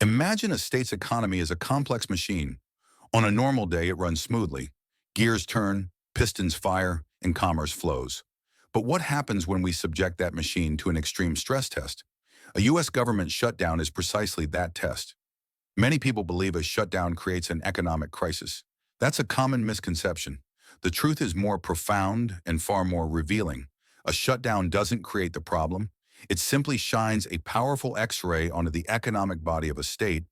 Imagine a state's economy as a complex machine. On a normal day, it runs smoothly. Gears turn, pistons fire, and commerce flows. But what happens when we subject that machine to an extreme stress test? A U.S. government shutdown is precisely that test. Many people believe a shutdown creates an economic crisis. That's a common misconception. The truth is more profound and far more revealing. A shutdown doesn't create the problem. It simply shines a powerful X-ray onto the economic body of a state,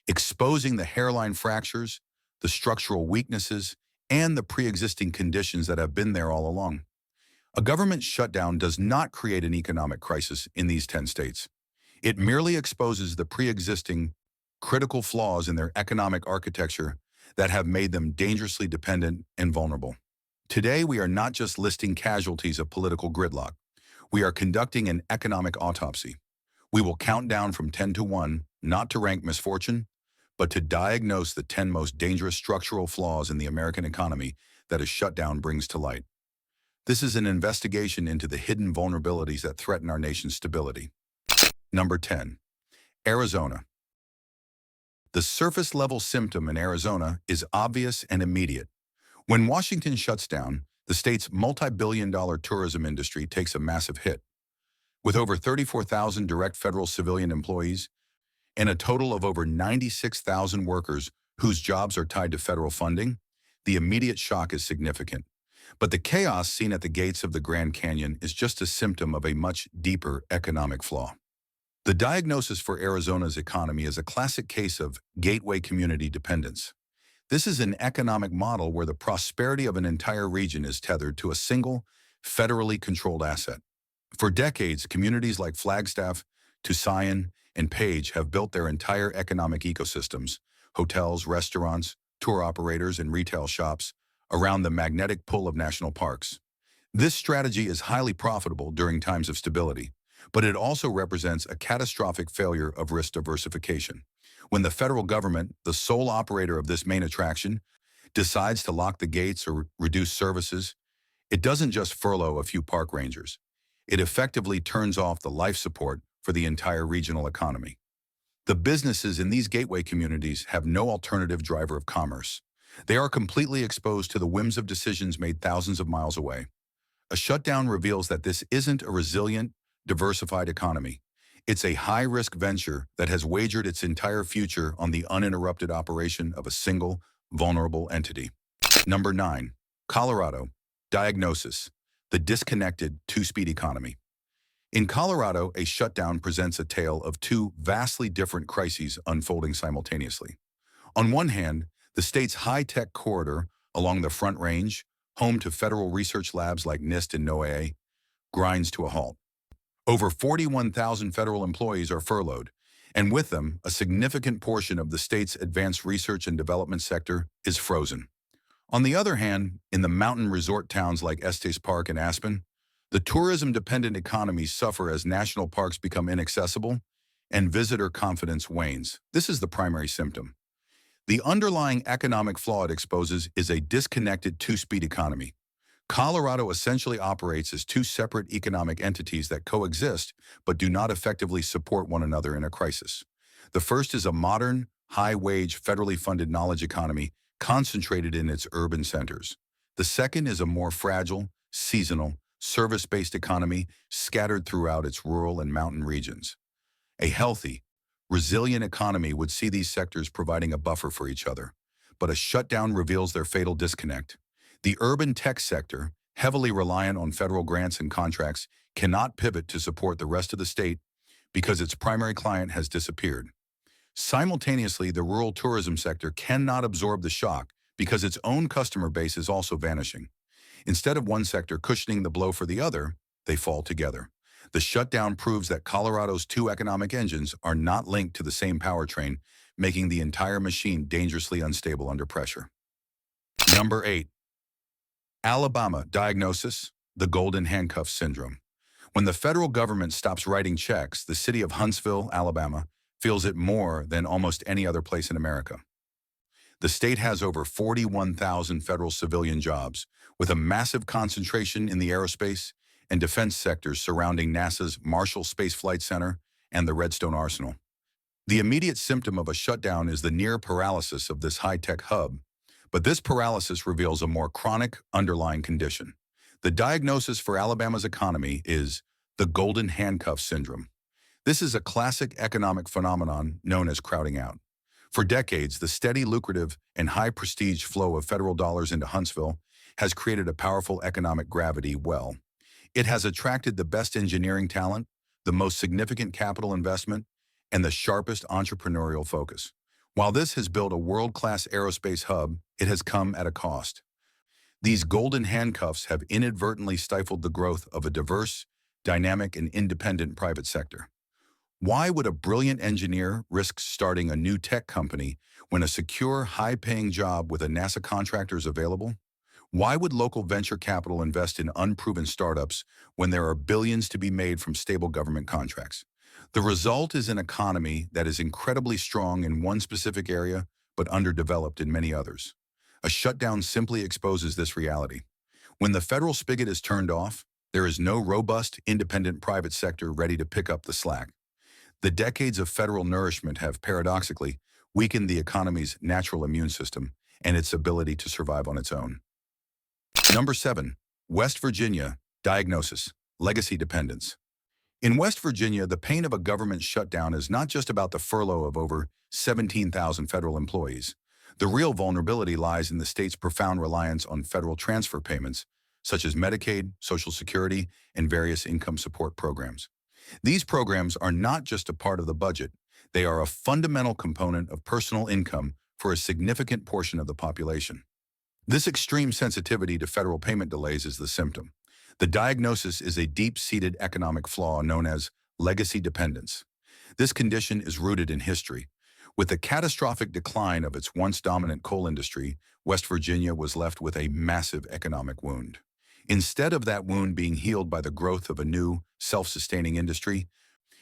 exposing the hairline fractures, the structural weaknesses, and the pre-existing conditions that have been there all along. A government shutdown does not create an economic crisis in these 10 states. It merely exposes the pre-existing critical flaws in their economic architecture that have made them dangerously dependent and vulnerable. Today, we are not just listing casualties of political gridlock. We are conducting an economic autopsy. We will count down from 10 to 1, not to rank misfortune, but to diagnose the 10 most dangerous structural flaws in the American economy that a shutdown brings to light. This is an investigation into the hidden vulnerabilities that threaten our nation's stability. Number 10. Arizona. The surface-level symptom in Arizona is obvious and immediate. When Washington shuts down, the state's multi-billion-dollar tourism industry takes a massive hit. With over 34,000 direct federal civilian employees and a total of over 96,000 workers whose jobs are tied to federal funding, the immediate shock is significant. But the chaos seen at the gates of the Grand Canyon is just a symptom of a much deeper economic flaw. The diagnosis for Arizona's economy is a classic case of gateway community dependence. This is an economic model where the prosperity of an entire region is tethered to a single, federally controlled asset. For decades, communities like Flagstaff, Tucson, and Page have built their entire economic ecosystems, hotels, restaurants, tour operators, and retail shops, around the magnetic pull of national parks. This strategy is highly profitable during times of stability, but it also represents a catastrophic failure of risk diversification. When the federal government, the sole operator of this main attraction, decides to lock the gates or reduce services, it doesn't just furlough a few park rangers. It effectively turns off the life support for the entire regional economy. The businesses in these gateway communities have no alternative driver of commerce. They are completely exposed to the whims of decisions made thousands of miles away. A shutdown reveals that this isn't a resilient, diversified economy. It's a high-risk venture that has wagered its entire future on the uninterrupted operation of a single, vulnerable entity. Number 9. Colorado. Diagnosis. The disconnected two-speed economy. In Colorado, a shutdown presents a tale of two vastly different crises unfolding simultaneously. On one hand, the state's high-tech corridor along the Front Range, home to federal research labs like NIST and NOAA, grinds to a halt. Over 41,000 federal employees are furloughed, and with them, a significant portion of the state's advanced research and development sector is frozen. On the other hand, in the mountain resort towns like Estes Park and Aspen, the tourism-dependent economies suffer as national parks become inaccessible and visitor confidence wanes. This is the primary symptom. The underlying economic flaw it exposes is a disconnected two-speed economy. Colorado essentially operates as two separate economic entities that coexist but do not effectively support one another in a crisis. The first is a modern, high-wage, federally funded knowledge economy concentrated in its urban centers. The second is a more fragile, seasonal, service-based economy scattered throughout its rural and mountain regions. A healthy, resilient economy would see these sectors providing a buffer for each other, but a shutdown reveals their fatal disconnect. The urban tech sector, heavily reliant on federal grants and contracts, cannot pivot to support the rest of the state because its primary client has disappeared. Simultaneously, the rural tourism sector cannot absorb the shock because its own customer base is also vanishing. Instead of one sector cushioning the blow for the other, they fall together. The shutdown proves that Colorado's two economic engines are not linked to the same powertrain, making the entire machine dangerously unstable under pressure. Number 8. Alabama. Diagnosis: the Golden Handcuffs Syndrome. When the federal government stops writing checks, the city of Huntsville, Alabama, feels it more than almost any other place in America. The state has over 41,000 federal civilian jobs, with a massive concentration in the aerospace and defense sectors surrounding NASA's Marshall Space Flight Center and the Redstone Arsenal. The immediate symptom of a shutdown is the near paralysis of this high-tech hub, but this paralysis reveals a more chronic underlying condition. The diagnosis for Alabama's economy is the Golden Handcuffs Syndrome. This is a classic economic phenomenon known as crowding out. For decades, the steady, lucrative, and high-prestige flow of federal dollars into Huntsville has created a powerful economic gravity well. It has attracted the best engineering talent, the most significant capital investment, and the sharpest entrepreneurial focus. While this has built a world-class aerospace hub, it has come at a cost. These golden handcuffs have inadvertently stifled the growth of a diverse, dynamic, and independent private sector. Why would a brilliant engineer risk starting a new tech company when a secure, high-paying job with a NASA contractor is available? Why would local venture capital invest in unproven startups when there are billions to be made from stable government contracts? The result is an economy that is incredibly strong in one specific area but underdeveloped in many others. A shutdown simply exposes this reality. When the federal spigot is turned off, there is no robust, independent private sector ready to pick up the slack. The decades of federal nourishment have, paradoxically, weakened the economy's natural immune system and its ability to survive on its own. Number 7. West Virginia, diagnosis, legacy dependence. In West Virginia, the pain of a government shutdown is not just about the furlough of over 17,000 federal employees. The real vulnerability lies in the state's profound reliance on federal transfer payments, such as Medicaid, Social Security, and various income support programs. These programs are not just a part of the budget, they are a fundamental component of personal income for a significant portion of the population. This extreme sensitivity to federal payment delays is the symptom. The diagnosis is a deep-seated economic flaw known as legacy dependence. This condition is rooted in history. With the catastrophic decline of its once dominant coal industry, West Virginia was left with a massive economic wound. Instead of that wound being healed by the growth of a new, self-sustaining industry,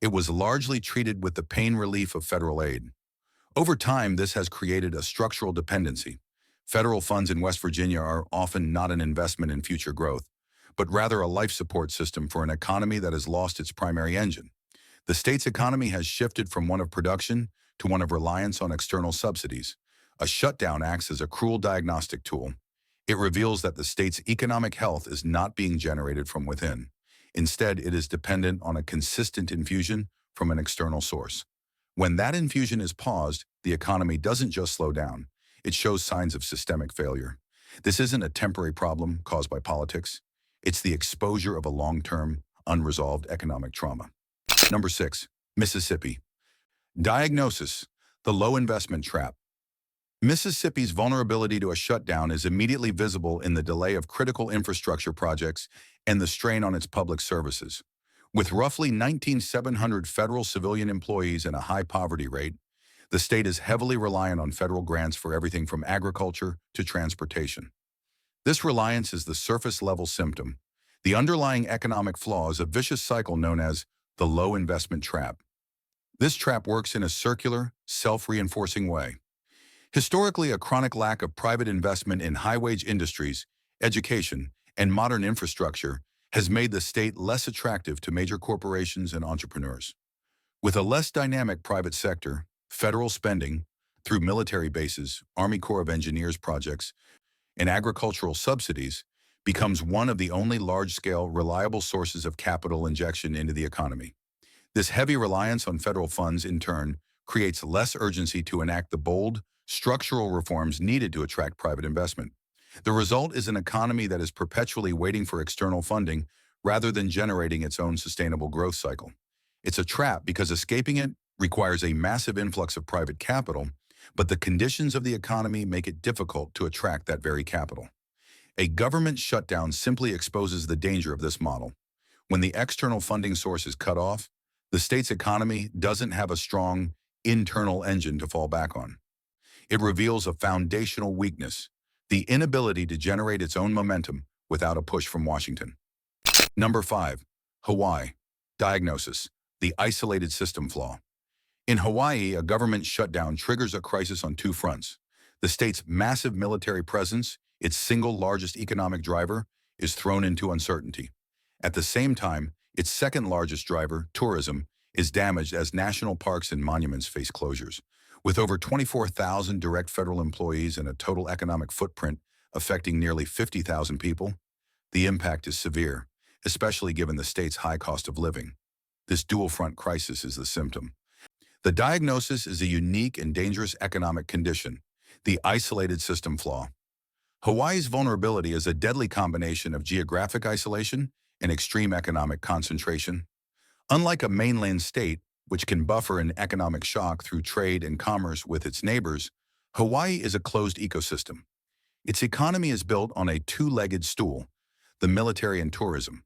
it was largely treated with the pain relief of federal aid. Over time, this has created a structural dependency. Federal funds in West Virginia are often not an investment in future growth, but rather a life support system for an economy that has lost its primary engine. The state's economy has shifted from one of production to one of reliance on external subsidies. A shutdown acts as a cruel diagnostic tool. It reveals that the state's economic health is not being generated from within. Instead, it is dependent on a consistent infusion from an external source. When that infusion is paused, the economy doesn't just slow down. It shows signs of systemic failure. This isn't a temporary problem caused by politics. It's the exposure of a long-term, unresolved economic trauma. Number 6. Mississippi. Diagnosis: the low investment trap. Mississippi's vulnerability to a shutdown is immediately visible in the delay of critical infrastructure projects and the strain on its public services. With roughly 19,700 federal civilian employees and a high poverty rate, the state is heavily reliant on federal grants for everything from agriculture to transportation. This reliance is the surface-level symptom. The underlying economic flaw is a vicious cycle known as the low investment trap. This trap works in a circular, self-reinforcing way. Historically, a chronic lack of private investment in high-wage industries, education, and modern infrastructure has made the state less attractive to major corporations and entrepreneurs. With a less dynamic private sector, federal spending, through military bases, Army Corps of Engineers projects, and agricultural subsidies, becomes one of the only large-scale, reliable sources of capital injection into the economy. This heavy reliance on federal funds, in turn, creates less urgency to enact the bold, structural reforms needed to attract private investment. The result is an economy that is perpetually waiting for external funding rather than generating its own sustainable growth cycle. It's a trap because escaping it requires a massive influx of private capital, but the conditions of the economy make it difficult to attract that very capital. A government shutdown simply exposes the danger of this model. When the external funding source is cut off, the state's economy doesn't have a strong internal engine to fall back on. It reveals a foundational weakness, the inability to generate its own momentum without a push from Washington. Number 5. Hawaii. Diagnosis: the isolated system flaw. In Hawaii, a government shutdown triggers a crisis on two fronts. The state's massive military presence, its single largest economic driver, is thrown into uncertainty. At the same time, its second largest driver, tourism, is damaged as national parks and monuments face closures. With over 24,000 direct federal employees and a total economic footprint affecting nearly 50,000 people, the impact is severe, especially given the state's high cost of living. This dual-front crisis is the symptom. The diagnosis is a unique and dangerous economic condition, the isolated system flaw. Hawaii's vulnerability is a deadly combination of geographic isolation and extreme economic concentration. Unlike a mainland state, which can buffer an economic shock through trade and commerce with its neighbors, Hawaii is a closed ecosystem. Its economy is built on a two-legged stool, the military and tourism.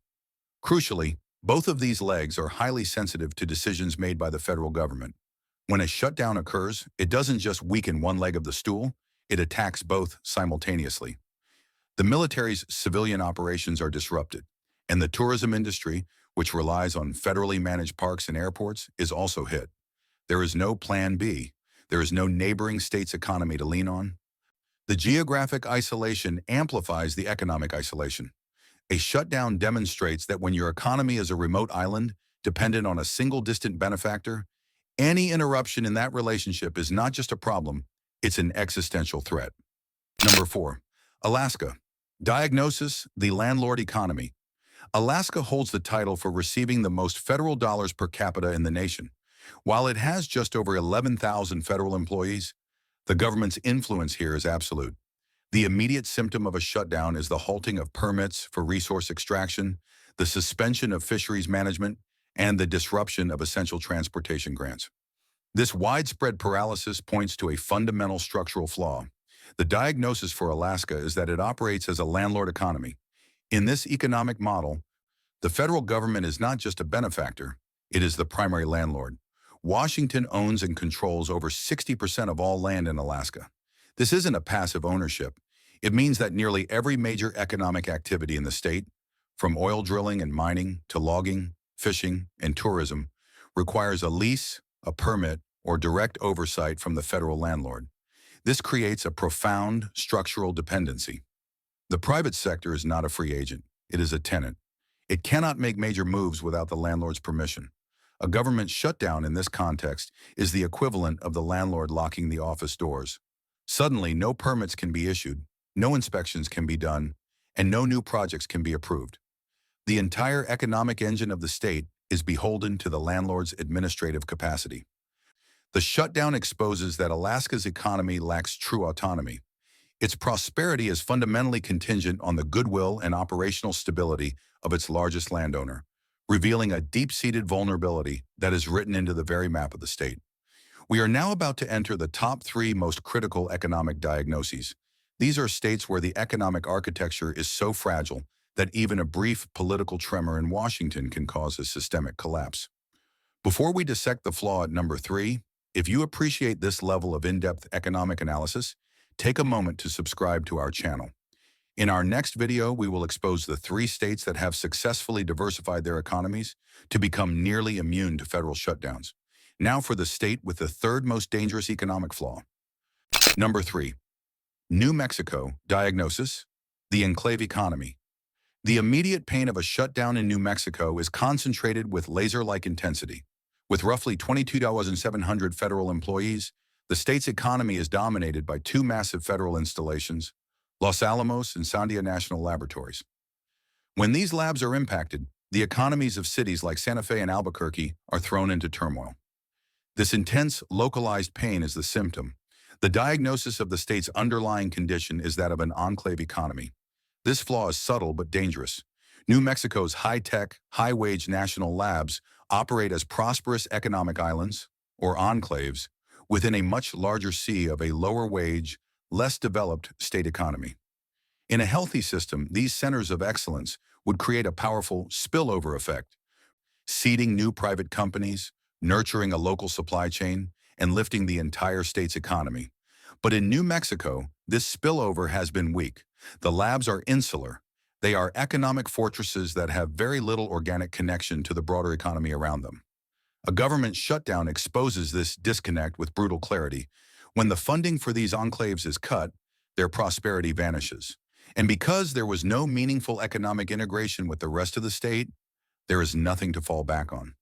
Crucially, both of these legs are highly sensitive to decisions made by the federal government. When a shutdown occurs, it doesn't just weaken one leg of the stool, it attacks both simultaneously. The military's civilian operations are disrupted, and the tourism industry, which relies on federally managed parks and airports, is also hit. There is no plan B. There is no neighboring state's economy to lean on. The geographic isolation amplifies the economic isolation. A shutdown demonstrates that when your economy is a remote island, dependent on a single distant benefactor, any interruption in that relationship is not just a problem, it's an existential threat. Number 4. Alaska. Diagnosis: the landlord economy. Alaska holds the title for receiving the most federal dollars per capita in the nation. While it has just over 11,000 federal employees, the government's influence here is absolute. The immediate symptom of a shutdown is the halting of permits for resource extraction, the suspension of fisheries management, and the disruption of essential transportation grants. This widespread paralysis points to a fundamental structural flaw. The diagnosis for Alaska is that it operates as a landlord economy. In this economic model, the federal government is not just a benefactor, it is the primary landlord. Washington owns and controls over 60% of all land in Alaska. This isn't a passive ownership. It means that nearly every major economic activity in the state, from oil drilling and mining to logging, fishing, and tourism, requires a lease, a permit, or direct oversight from the federal landlord. This creates a profound structural dependency. The private sector is not a free agent. It is a tenant. It cannot make major moves without the landlord's permission. A government shutdown in this context is the equivalent of the landlord locking the office doors. Suddenly, no permits can be issued, no inspections can be done, and no new projects can be approved. The entire economic engine of the state is beholden to the landlord's administrative capacity. The shutdown exposes that Alaska's economy lacks true autonomy. Its prosperity is fundamentally contingent on the goodwill and operational stability of its largest landowner, revealing a deep-seated vulnerability that is written into the very map of the state. We are now about to enter the top 3 most critical economic diagnoses. These are states where the economic architecture is so fragile that even a brief political tremor in Washington can cause a systemic collapse. Before we dissect the flaw at number 3, if you appreciate this level of in-depth economic analysis, take a moment to subscribe to our channel. In our next video, we will expose the 3 states that have successfully diversified their economies to become nearly immune to federal shutdowns. Now for the state with the 3rd most dangerous economic flaw. Number 3. New Mexico. Diagnosis: the enclave economy. The immediate pain of a shutdown in New Mexico is concentrated with laser-like intensity. With roughly 22,700 federal employees, the state's economy is dominated by 2 massive federal installations, Los Alamos and Sandia National Laboratories. When these labs are impacted, the economies of cities like Santa Fe and Albuquerque are thrown into turmoil. This intense, localized pain is the symptom. The diagnosis of the state's underlying condition is that of an enclave economy. This flaw is subtle but dangerous. New Mexico's high-tech, high-wage national labs operate as prosperous economic islands, or enclaves, within a much larger sea of a lower-wage, less developed state economy. In a healthy system, these centers of excellence would create a powerful spillover effect, seeding new private companies, nurturing a local supply chain, and lifting the entire state's economy. But in New Mexico, this spillover has been weak. The labs are insular. They are economic fortresses that have very little organic connection to the broader economy around them. A government shutdown exposes this disconnect with brutal clarity. When the funding for these enclaves is cut, their prosperity vanishes. And because there was no meaningful economic integration with the rest of the state, there is nothing to fall back on.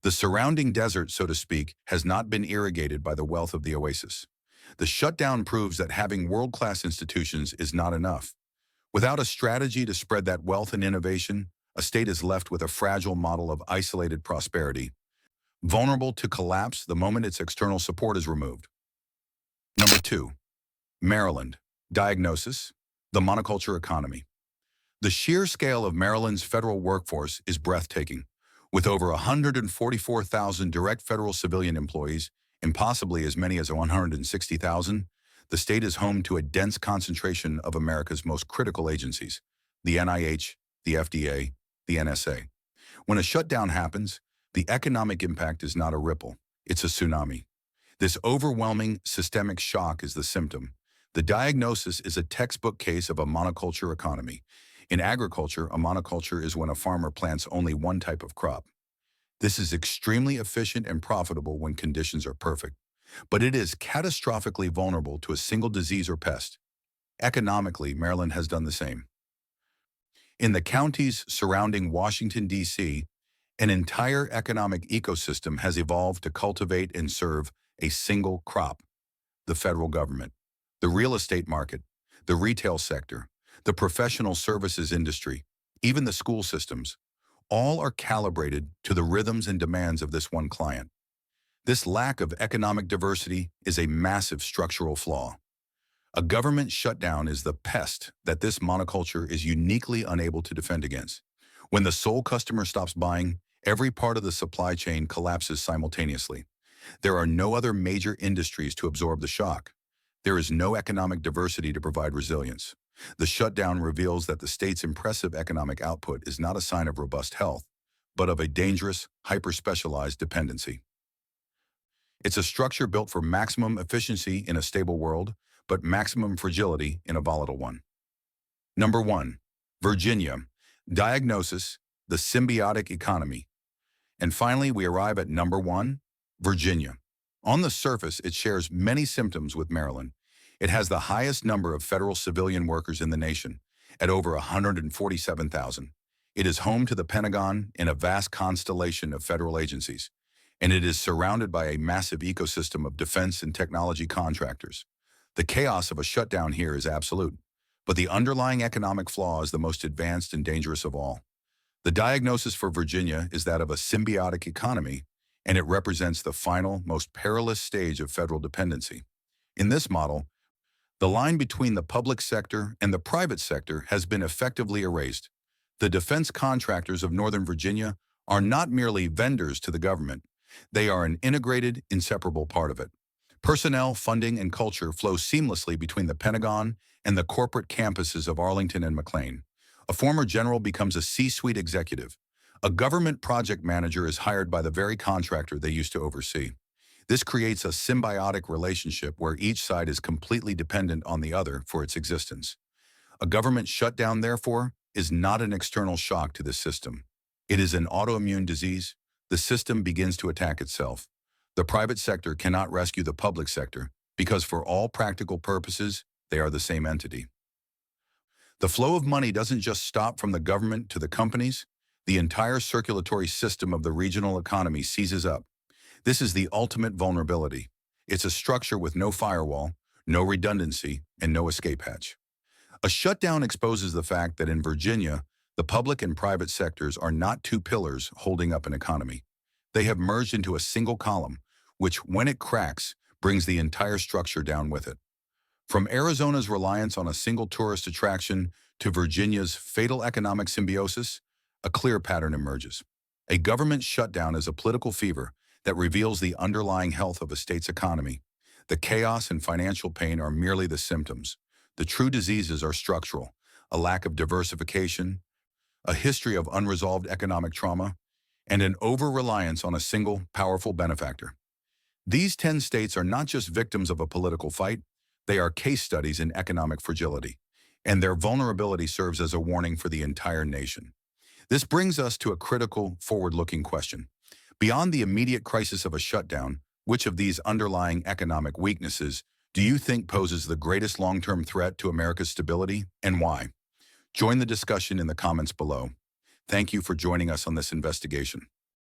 The surrounding desert, so to speak, has not been irrigated by the wealth of the oasis. The shutdown proves that having world-class institutions is not enough. Without a strategy to spread that wealth and innovation, a state is left with a fragile model of isolated prosperity, vulnerable to collapse the moment its external support is removed. Number 2. Maryland. Diagnosis: the monoculture economy. The sheer scale of Maryland's federal workforce is breathtaking. With over 144,000 direct federal civilian employees and possibly as many as 160,000, the state is home to a dense concentration of America's most critical agencies: the NIH, the FDA, the NSA. When a shutdown happens, the economic impact is not a ripple, it's a tsunami. This overwhelming systemic shock is the symptom. The diagnosis is a textbook case of a monoculture economy. In agriculture, a monoculture is when a farmer plants only one type of crop. This is extremely efficient and profitable when conditions are perfect, but it is catastrophically vulnerable to a single disease or pest. Economically, Maryland has done the same. In the counties surrounding Washington, D.C., an entire economic ecosystem has evolved to cultivate and serve a single crop: the federal government, the real estate market, the retail sector, the professional services industry, even the school systems. All are calibrated to the rhythms and demands of this one client. This lack of economic diversity is a massive structural flaw. A government shutdown is the pest that this monoculture is uniquely unable to defend against. When the sole customer stops buying, every part of the supply chain collapses simultaneously. There are no other major industries to absorb the shock. There is no economic diversity to provide resilience. The shutdown reveals that the state's impressive economic output is not a sign of robust health, but of a dangerous, hyper-specialized dependency. It's a structure built for maximum efficiency in a stable world, but maximum fragility in a volatile one. Number 1. Virginia. Diagnosis: the symbiotic economy. And finally, we arrive at number 1, Virginia. On the surface, it shares many symptoms with Maryland. It has the highest number of federal civilian workers in the nation, at over 147,000. It is home to the Pentagon in a vast constellation of federal agencies, and it is surrounded by a massive ecosystem of defense and technology contractors. The chaos of a shutdown here is absolute, but the underlying economic flaw is the most advanced and dangerous of all. The diagnosis for Virginia is that of a symbiotic economy, and it represents the final, most perilous stage of federal dependency. In this model, the line between the public sector and the private sector has been effectively erased. The defense contractors of Northern Virginia are not merely vendors to the government. They are an integrated, inseparable part of it. Personnel, funding, and culture flow seamlessly between the Pentagon and the corporate campuses of Arlington and McLean. A former general becomes a C-suite executive. A government project manager is hired by the very contractor they used to oversee. This creates a symbiotic relationship where each side is completely dependent on the other for its existence. A government shutdown, therefore, is not an external shock to the system. It is an autoimmune disease. The system begins to attack itself. The private sector cannot rescue the public sector because for all practical purposes, they are the same entity. The flow of money doesn't just stop from the government to the companies. The entire circulatory system of the regional economy seizes up. This is the ultimate vulnerability. It's a structure with no firewall, no redundancy, and no escape hatch. A shutdown exposes the fact that in Virginia, the public and private sectors are not two pillars holding up an economy. They have merged into a single column, which, when it cracks, brings the entire structure down with it. From Arizona's reliance on a single tourist attraction to Virginia's fatal economic symbiosis, a clear pattern emerges. A government shutdown is a political fever that reveals the underlying health of a state's economy. The chaos and financial pain are merely the symptoms. The true diseases are structural: a lack of diversification, a history of unresolved economic trauma, and an over-reliance on a single, powerful benefactor. These 10 states are not just victims of a political fight, they are case studies in economic fragility, and their vulnerability serves as a warning for the entire nation. This brings us to a critical, forward-looking question. Beyond the immediate crisis of a shutdown, which of these underlying economic weaknesses do you think poses the greatest long-term threat to America's stability, and why? Join the discussion in the comments below. Thank you for joining us on this investigation.